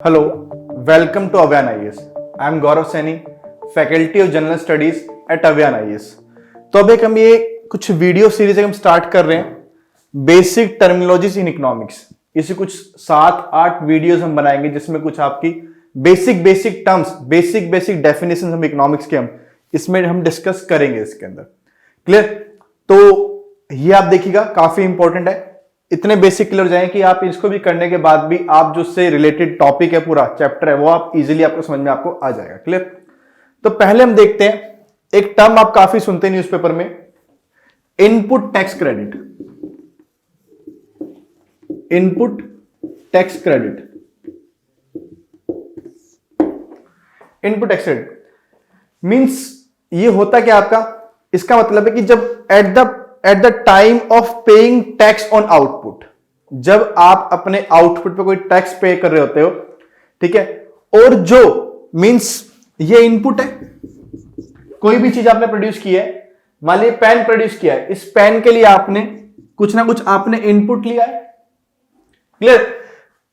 Hello, welcome to Avyan IAS. I am Gaurav Saini, faculty of general studies at Avyan IAS. तो अब एक हम ये कुछ वीडियो सीरीज हम स्टार्ट कर रहे हैं बेसिक टर्मिनोलॉजीज इन इकोनॉमिक्स। इसे कुछ 7-8 वीडियोस हम बनाएंगे जिसमें कुछ आपकी बेसिक टर्म्स, बेसिक डेफिनेशन हम इकोनॉमिक्स के हम इसमें हम डिस्कस करेंगे इसके अंदर। क्लियर? तो ये आप देखिएगा, काफी इंपॉर्टेंट है। इतने बेसिक क्लियर हो जाए कि आप इसको भी करने के बाद भी आप जो से रिलेटेड टॉपिक है, पूरा चैप्टर है, वो आप इजीली आपको समझ में आपको आ जाएगा। क्लियर? तो पहले हम देखते हैं, एक टर्म आप काफी सुनते हैं न्यूज़पेपर में, input tax credit. Input tax credit, input tax credit means ये होता क्या आपका, इसका मतलब है कि जब at the time of paying tax on output, जब आप अपने आउटपुट पे कोई टैक्स पे कर रहे होते हो, ठीक है, और जो मींस ये इनपुट है, कोई भी चीज आपने प्रोड्यूस की है, मान लीजिए पेन प्रोड्यूस किया है, इस पेन के लिए आपने कुछ ना कुछ आपने इनपुट लिया है। क्लियर?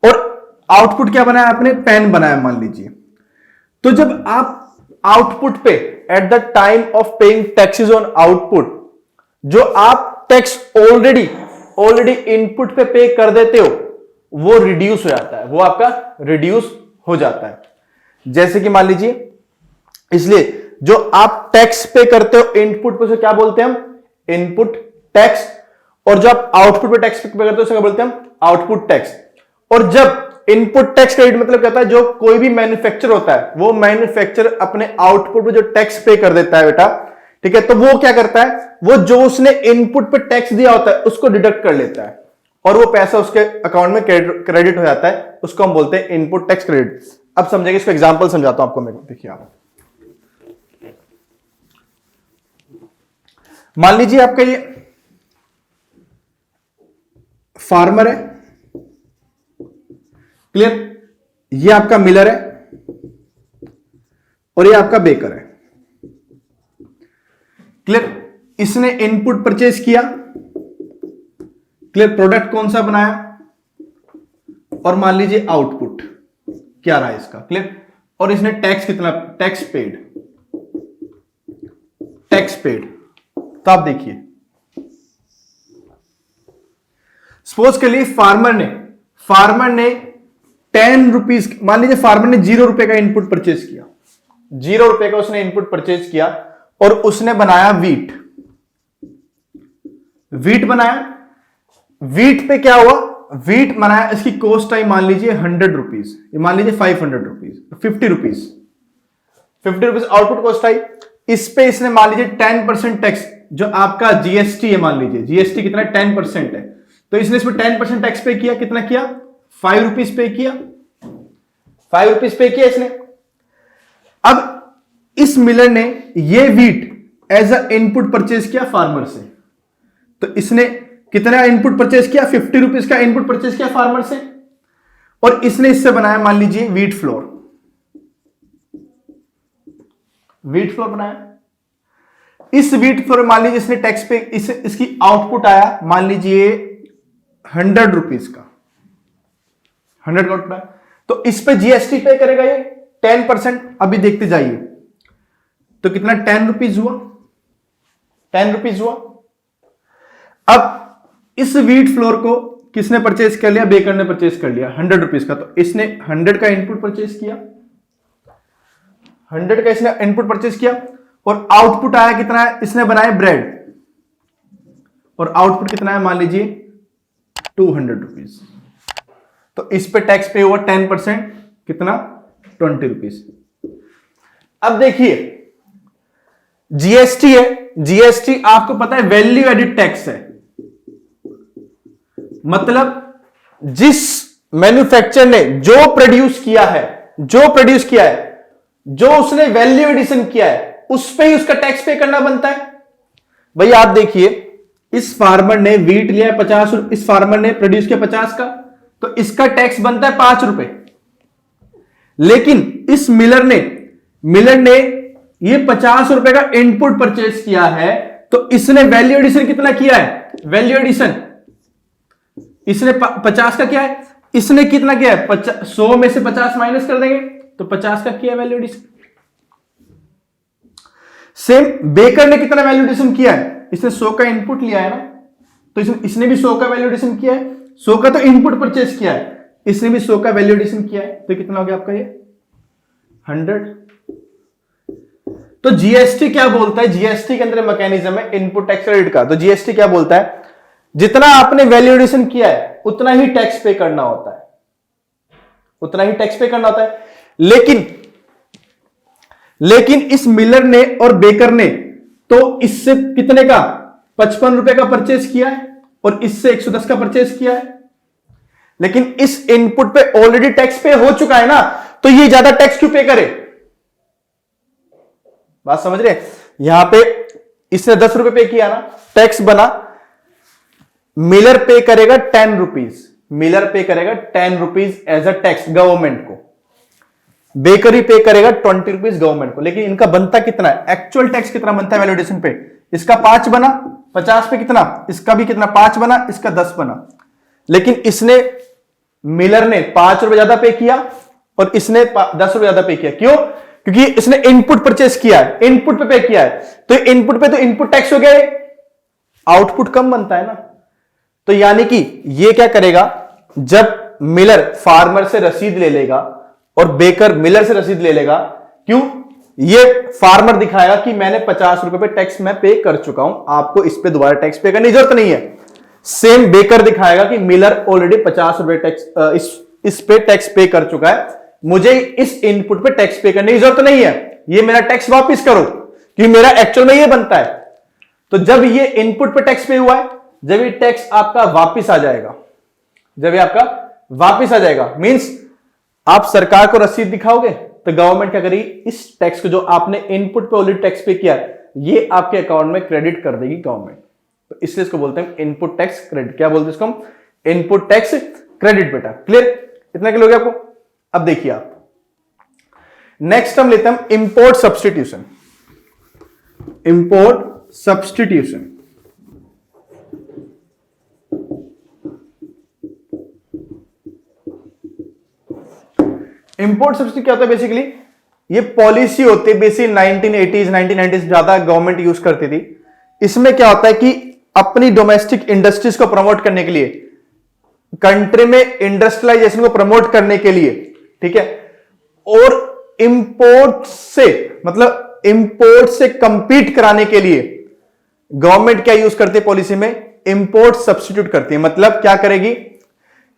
और आउटपुट क्या बनाया आपने? पेन बनाया मान लीजिए। तो जब आप आउटपुट पे at the time of paying taxes on output, जो आप टैक्स ऑलरेडी इनपुट पे कर देते हो, वो रिड्यूस हो जाता है, वो आपका रिड्यूस हो जाता है। जैसे कि मान लीजिए, इसलिए जो आप टैक्स पे करते हो इनपुट पे, उसे क्या बोलते हैं हम? Input tax. और जो आप आउटपुट पे टैक्स पे करते हो उसे क्या बोलते हैं हम? Output tax. और जब इनपुट टैक्स क्रेडिट मतलब क्या होता है, जो कोई भी मैन्युफैक्चर होता है, वो मैन्युफैक्चर अपने आउटपुट पे जो टैक्स पे कर देता है बेटा, ठीक है, तो वो क्या करता है, वो जो उसने इनपुट पे टैक्स दिया होता है उसको डिडक्ट कर लेता है और वो पैसा उसके अकाउंट में क्रेडिट हो जाता है। उसको हम बोलते हैं इनपुट टैक्स क्रेडिट। अब समझेंगे, इसको एग्जांपल समझाता हूं आपको मैं। देखिए आप, मान लीजिए आपका ये फार्मर है, क्लियर, ये आपका मिलर है और ये आपका बेकर है। क्लियर? इसने इनपुट परचेज किया, क्लियर, प्रोडक्ट कौन सा बनाया, और मान लीजिए आउटपुट क्या रहा इसका। क्लियर? और इसने टैक्स कितना, टैक्स पेड। तो आप देखिए, सपोज के लिए फार्मर ने 10 रुपीज, मान लीजिए फार्मर ने 0 रुपए का इनपुट परचेज किया, 0 रुपए का उसने इनपुट परचेज किया और उसने बनाया वीट बनाया। वीट पे क्या हुआ, वीट बनाया, इसकी कॉस्ट आई मान लीजिए 100 रुपीज, मान लीजिए 500 रुपीज, 50 रुपीज आउटपुट कॉस्ट आई। इस पे इसने मान लीजिए 10% टैक्स, जो आपका जीएसटी है, मान लीजिए जीएसटी कितना 10% है, तो इसने इसमें 10% टैक्स पे किया। कितना किया? 5 रुपीज पे किया, 5 रुपीज पे किया इसने। अब इस मिलर ने ये wheat as a input purchase किया फार्मर से, तो इसने कितना इनपुट परचेज किया? 50 रुपीज का इनपुट परचेज किया फार्मर से, और इसने इससे बनाया मान लीजिए वीट फ्लोर बनाया। इस वीट फ्लोर मान लीजिए इसने टैक्स पे, इसकी आउटपुट आया मान लीजिए 100 रुपीज का, 100 आउटपुट आया, तो इस पे जीएसटी पे करेगा ये 10%। अभी देखते जाइए, तो कितना 10 रुपीज हुआ, 10 रुपीज हुआ। अब इस वीट फ्लोर को किसने परचेज कर लिया? बेकर ने परचेज कर लिया 100 रुपीज का, तो इसने 100 का इनपुट परचेज किया, 100 का इसने इनपुट परचेज किया, और आउटपुट आया कितना है? इसने बनाया ब्रेड, और आउटपुट कितना है? मान लीजिए 200 रुपीज। तो इस पे टैक्स पे हुआ 10%, कितना? 20 रुपीज। अब देखिए, जीएसटी है, जीएसटी आपको पता है वैल्यू एडिड टैक्स है, मतलब जिस मैन्युफैक्चर ने जो प्रोड्यूस किया है, जो उसने वैल्यू एडिशन किया है, उस पे ही उसका टैक्स पे करना बनता है। भाई आप देखिए, इस फार्मर ने वीट लिया 50, इस फार्मर ने प्रोड्यूस किया 50 का, तो इसका टैक्स बनता है 5 रुपए। लेकिन इस मिलर ने ये 50 रुपए का इनपुट परचेज किया है, तो इसने वैल्यू एडिशन कितना किया है? वैल्यू एडिशन इसने 50 का क्या है? इसने कितना किया है, 100 में से 50 माइनस कर देंगे तो 50 का किया वैल्यू एडिशन। सेम बेकर ने कितना वैल्यू एडिशन किया है, इसने 100 का इनपुट लिया है ना, तो इसने भी 100 का वैल्यू एडिशन किया है। 100 का तो इनपुट परचेज किया है, इसने भी 100 का वैल्यू एडिशन किया है, तो कितना हो गया आपका ये 100। तो जीएसटी क्या बोलता है, जीएसटी के अंदर मैकेनिज्म है इनपुट टैक्स क्रेडिट का। तो जीएसटी क्या बोलता है, जितना आपने वैल्यू एडिशन किया है उतना ही टैक्स पे करना होता है, उतना ही टैक्स पे करना होता है। लेकिन इस मिलर ने और बेकर ने तो इससे कितने का 55 रुपए का परचेज किया है और इससे 110 का परचेज किया है, लेकिन इस इनपुट पे ऑलरेडी टैक्स पे हो चुका है ना, तो ये ज्यादा टैक्स क्यों पे करे। बात समझ रहे, यहां पे इसने 10 रुपए पे किया ना, टैक्स बना, मिलर पे करेगा 10 रुपीज, मिलर पे करेगा 10 rupees as a tax government को, बेकरी पे करेगा 20 रुपीज गवर्नमेंट को। लेकिन इनका बनता कितना है, एक्चुअल टैक्स कितना बनता है वैल्यूएशन पे, इसका 5 बना, 50 पे कितना, इसका भी कितना 5 बना, इसका 10 बना। लेकिन इसने मिलर ने 5 रुपए ज्यादा पे किया और इसने 10 रुपए ज्यादा पे किया। क्यों, क्योंकि इसने इनपुट परचेस किया है, इनपुट पे किया है, तो इनपुट पे तो इनपुट टैक्स हो गया, आउटपुट कम बनता है ना। तो यानी कि ये क्या करेगा, जब मिलर फार्मर से रसीद ले लेगा और बेकर मिलर से रसीद ले लेगा, क्यों, ये फार्मर दिखाएगा कि मैंने 50 रुपए पे टैक्स मैं पे कर चुका हूं, आपको इस पे दोबारा टैक्स पे करने की जरूरत नहीं है। सेम बेकर दिखाएगा कि मिलर ऑलरेडी 50 रुपए टैक्स इस पे टैक्स पे कर चुका है, मुझे इस इनपुट पे टैक्स पे करने की जरूरत नहीं है, ये मेरा टैक्स वापस करो, क्योंकि मेरा एक्चुअल में ये बनता है। तो जब ये इनपुट पे टैक्स पे हुआ है, जब ये टैक्स आपका वापस आ जाएगा, जब ये आपका वापस आ जाएगा, मींस आप सरकार को रसीद दिखाओगे तो गवर्नमेंट क्या करेगी, इस टैक्स को जो आपने इनपुट पे ऑलरेडी टैक्स पे किया ये आपके अकाउंट में क्रेडिट कर देगी गवर्नमेंट। तो इसलिए इसको बोलते हैं इनपुट टैक्स क्रेडिट। क्या बोलते हैं इसको हम, इनपुट टैक्स क्रेडिट। बेटा क्लियर, इतना क्लियर हो गया आपको। अब देखिए आप, नेक्स्ट हम लेते हैं import substitution. Import substitution, import subsidy क्या होता है, बेसिकली ये पॉलिसी होती है, बेसिकली 1980s 1990s ज्यादा गवर्नमेंट यूज करती थी। इसमें क्या होता है कि अपनी डोमेस्टिक इंडस्ट्रीज को प्रमोट करने के लिए, कंट्री में इंडस्ट्रियलाइजेशन को प्रमोट करने के लिए, ठीक है, और इंपोर्ट से मतलब इंपोर्ट से कंपीट कराने के लिए गवर्नमेंट क्या यूज करती है पॉलिसी में, इंपोर्ट सब्स्टिट्यूट करती है। मतलब क्या करेगी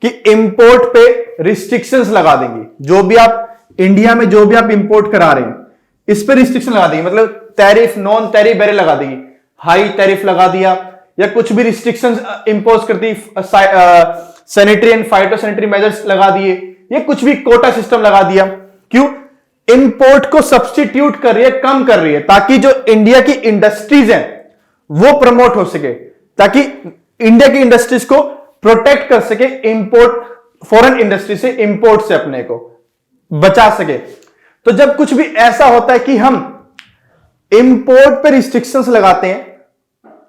कि इंपोर्ट पे रिस्ट्रिक्शंस लगा देंगी, जो भी आप इंडिया में जो भी आप इंपोर्ट करा रहे हैं इस पे रिस्ट्रिक्शन लगा देंगी, मतलब टैरिफ नॉन टैरिफ बैरियर लगा देगी, हाई टैरिफ लगा दिया या कुछ भी रिस्ट्रिक्शंस इंपोज करती, सैनिटरी एंड फाइटोसैनिटरी मेजर्स लगा दिए, ये कुछ भी कोटा सिस्टम लगा दिया। क्यों, इंपोर्ट को सब्स्टिट्यूट कर रही है, कम कर रही है, ताकि जो इंडिया की इंडस्ट्रीज हैं वो प्रमोट हो सके, ताकि इंडिया की इंडस्ट्रीज को प्रोटेक्ट कर सके, इंपोर्ट फॉरेन इंडस्ट्री से, इंपोर्ट से अपने को बचा सके। तो जब कुछ भी ऐसा होता है कि हम इंपोर्ट पे रिस्ट्रिक्शंस लगाते हैं,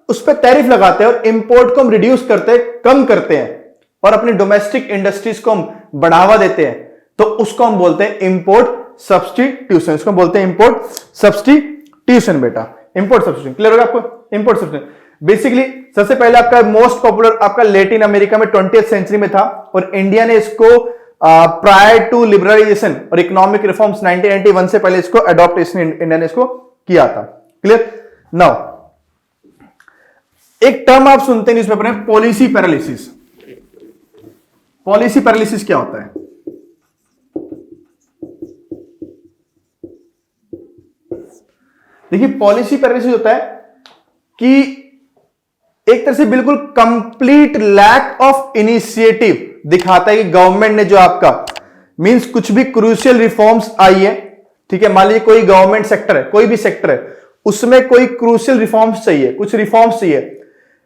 उस पर टैरिफ लगाते हैं और इंपोर्ट को हम रिड्यूस करते हैं, कम करते हैं और अपनी डोमेस्टिक इंडस्ट्रीज को हम बढ़ावा देते हैं, तो उसको हम बोलते हैं इंपोर्ट सब्स्टिट्यूशन। इसको बोलते हैं इंपोर्ट सब्स्टिट्यूशन। बेटा इंपोर्ट सब्स्टिट्यूशन क्लियर होगा आपको। इंपोर्ट सब्स्टिट्यूशन बेसिकली सबसे पहले आपका मोस्ट पॉपुलर आपका लेटिन अमेरिका में 20th सेंचुरी में था और इंडिया ने इसको प्रायर टू लिबरलाइजेशन और इकोनॉमिक रिफॉर्म्स 1991 से पहले इसको अडॉप्ट इंडिया ने इसको किया था। क्लियर। नाउ एक टर्म आप सुनते हैं न्यूज़पेपर में, पॉलिसी पैरालिसिस। पॉलिसी पैरालिसिस क्या होता है? देखिए पॉलिसी पैरालिसिस होता है कि एक तरह से बिल्कुल कंप्लीट लैक ऑफ इनिशिएटिव दिखाता है कि गवर्नमेंट ने जो आपका मींस कुछ भी क्रूशियल रिफॉर्म्स आई है, ठीक है, मान लीजिए कोई गवर्नमेंट सेक्टर है, कोई भी सेक्टर है, उसमें कोई क्रूशियल रिफॉर्म्स चाहिए, कुछ रिफॉर्म्स चाहिए,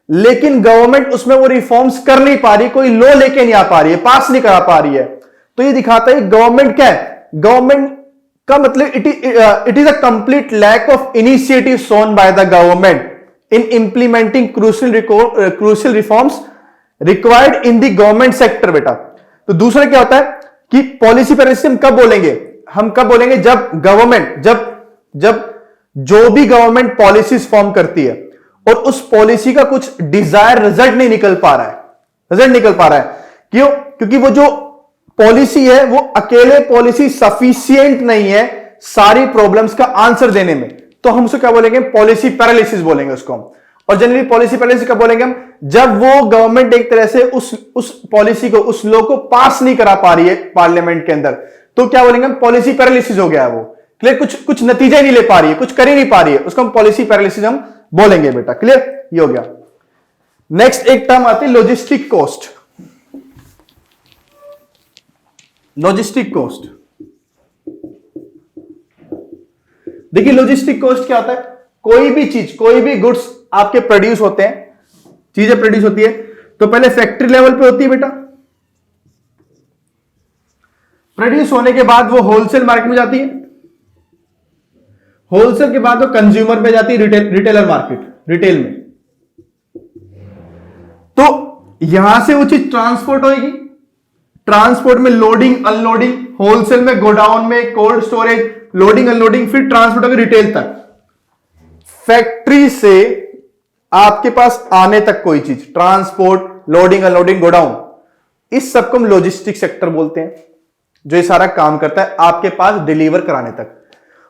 लेकिन गवर्नमेंट उसमें वो रिफॉर्म्स कर नहीं पा रही, कोई लॉ लेके नहीं आ पा रही है, पास नहीं करा पा रही है। तो ये दिखाता है गवर्नमेंट क्या है, गवर्नमेंट का मतलब it is a complete lack of initiative shown by the government in implementing crucial reforms required in the government sector। बेटा तो दूसरा क्या होता है कि पॉलिसी पैरालिसिस हम कब बोलेंगे, जब गवर्नमेंट, जब जो भी गवर्नमेंट पॉलिसीज फॉर्म करती है और उस पॉलिसी का कुछ डिजायर रिजल्ट नहीं निकल पा रहा है। क्यों? क्योंकि वो जो पॉलिसी है वो अकेले पॉलिसी सफिशिएंट नहीं है सारी प्रॉब्लम्स का आंसर देने में, तो हम उसको क्या बोलेंगे, पॉलिसी पैरालिसिस बोलेंगे उसको हम। और जनरली पॉलिसी पैरालिसिस कब बोलेंगे हम, जब वो गवर्नमेंट एक तरह से उस पॉलिसी को, उस लॉ को पास नहीं करा पा रही है पार्लियामेंट के अंदर, तो क्या बोलेंगे हम, पॉलिसी पैरालिसिस हो गया वो। क्लियर? कुछ नतीजा नहीं ले पा रही है, कुछ कर ही नहीं पा रही है, उसको हम पॉलिसी पैरालिसिस हम बोलेंगे बेटा। क्लियर? ये हो गया। नेक्स्ट एक टर्म आती है लॉजिस्टिक कॉस्ट। लॉजिस्टिक कॉस्ट, देखिए लॉजिस्टिक कॉस्ट क्या होता है, कोई भी चीज, कोई भी गुड्स आपके प्रोड्यूस होते हैं, चीजें प्रोड्यूस होती है, तो पहले फैक्ट्री लेवल पे होती है बेटा, प्रोड्यूस होने के बाद वो होलसेल मार्केट में जाती है, होलसेल के बाद वो कंज्यूमर पे जाती है, रिटेलर मार्केट, रिटेल में। तो यहां से वो चीज ट्रांसपोर्ट होगी, ट्रांसपोर्ट में लोडिंग अनलोडिंग, होलसेल में गोडाउन में कोल्ड स्टोरेज, लोडिंग अनलोडिंग, फिर ट्रांसपोर्ट होगी रिटेल तक। फैक्ट्री से आपके पास आने तक कोई चीज, ट्रांसपोर्ट, लोडिंग अनलोडिंग, गोडाउन, इस सबको हम लॉजिस्टिक सेक्टर बोलते हैं, जो ये सारा काम करता है आपके पास डिलीवर कराने तक।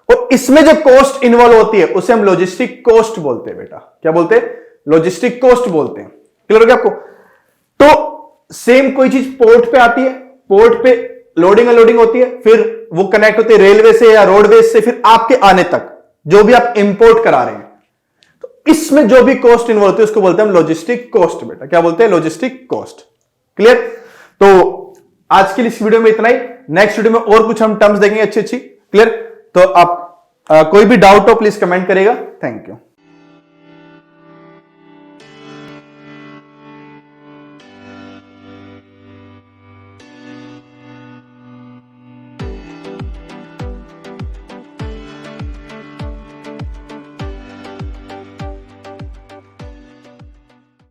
और इसमें जो कॉस्ट इन्वॉल्व होती है उसे हम लॉजिस्टिक कॉस्ट बोलते हैं बेटा। क्या बोलते हैं? लॉजिस्टिक कॉस्ट बोलते हैं। क्लियर हो गया आपको? तो सेम कोई चीज पोर्ट पे आती है, पोर्ट पे लोडिंग अनलोडिंग होती है, फिर वो कनेक्ट होती है रेलवे से या रोडवेज से, फिर आपके आने तक जो भी आप इंपोर्ट करा रहे हैं, तो इसमें जो भी कॉस्ट इन्वॉल्व होती है उसको बोलते हैं हम लॉजिस्टिक कॉस्ट बेटा। क्या बोलते हैं? Logistic cost. क्लियर? तो आज के लिए इस वीडियो में इतना ही। नेक्स्ट वीडियो में और कुछ हम टर्म्स देखेंगे अच्छी। क्लियर? तो आप कोई भी डाउट हो प्लीज कमेंट करेगा। Thank you.